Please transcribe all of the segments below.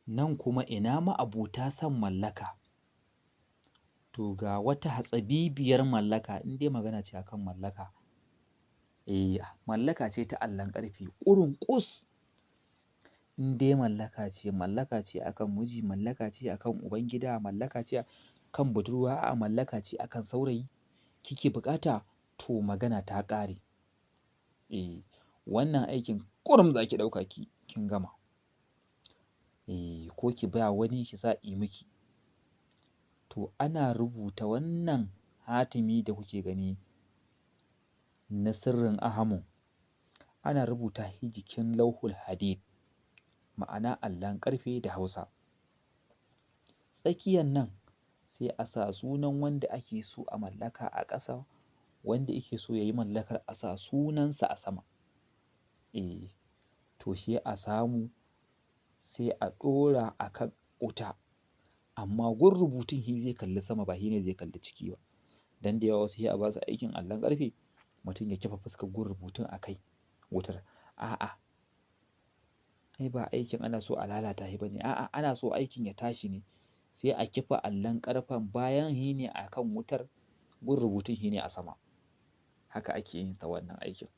nan kuma ina ma'abuta son mallaka. To ga wata hatsabibiyar mallaka, in dai magana ce akan mallaka, mallaka ce ta allon ƙarfe ƙurunƙus. In dai mallaka ce akan miji, mallaka ce akan ubangida, mallaka ce akan budurwa, a'a mallaka ce akan saurayi kike buƙata, to magana ta ƙare. Wannan aikin ƙurum za ki ɗauka kin gama. Ko ki ba wani ki sa yi miki. To ana rubuta wannan hatimi da kuke gani na sirrin ahamun, ana rubuta shi jikin lauhul hadid, ma'ana allon ƙarfe da Hausa. Tsakiyan nan sai a sa sunan wanda ake so a mallaka a ƙasa, wanda yake so ya yi mallakar a sa sunansa a sama. To sai a samu sai a ɗora a kan wuta, amma gun rubutun shi zai kalli sama, ba shi ne zai kalli ciki ba. Dan da yawa wasu sai a ba su aikin allon ƙarfe, mutum ya kifa fuskar gun rubutun a kai wutar. A'a, ai ba aikin ana so a lalata shi ba ne, a'a ana so aikin ya tashi ne. Sai a kifa allon ƙarfen bayan shi ne a kan wutar, gun rubutun shi ne a sama. Haka ake yin ta wannan aikin.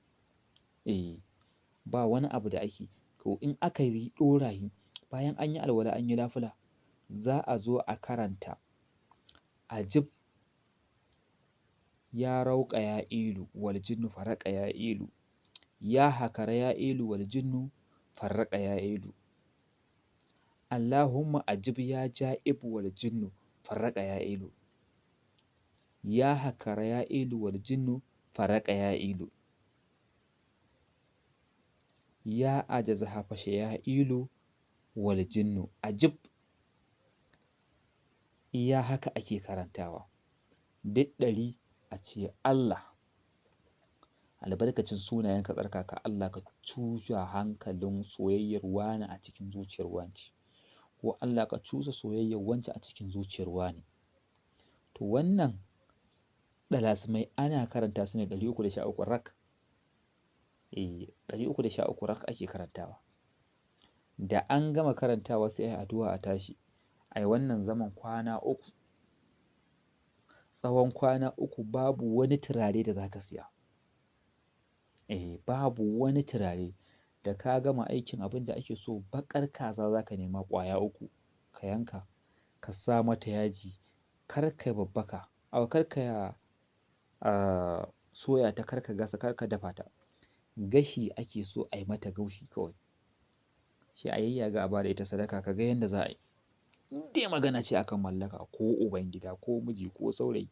Ba wani abu da ake. To in aka yi ɗora shi, bayan an yi alwala an yi nafila, za a zo a karanta ajib ya rauƙa ya ilu wal jinnu farraƙa ya ilu, ya hakara ya ilu wal jinnu farraƙa ya ilu, Allahumma ajib ya ja'ibu wal jinnu farraƙa ya ilu, ya hakara ya ilu wal jinnu farraƙa ya ilu, ya ajaza hafashe ya ilu wal jinnu ajib. Iya haka ake karantawa. Duk ɗari a ce Allah, albarkacin sunayenka tsarkaka, Allah ka cusa hankalin soyayyar wane a cikin zuciyar wance, ko Allah ka cusa soyayyar wance a cikin zuciyar wane. To wannan ɗalasimai ana karanta su ne 313 rak. 313 rak ake karantawa. Da an gama karantawa sai a yi addu'a a tashi. Ai wannan zaman kwana 3. Tsawon kwana 3 babu wani turare da za ka siya. Babu wani turare. Da ka gama aikin abin da ake so, baƙar kaza za ka nema ƙwaya 3 ka yanka, ka sa mata yaji, kar ka babbaka, kar ka soya ta, kar ka gasa, kar ka dafa ta. Gashi ake so a yi mata gaushi kawai. Sai a yayyaga a ba da ita sadaka, ka ga yanda za a yi. In dai magana ce akan mallaka, ko ubangida ko miji ko saurayi,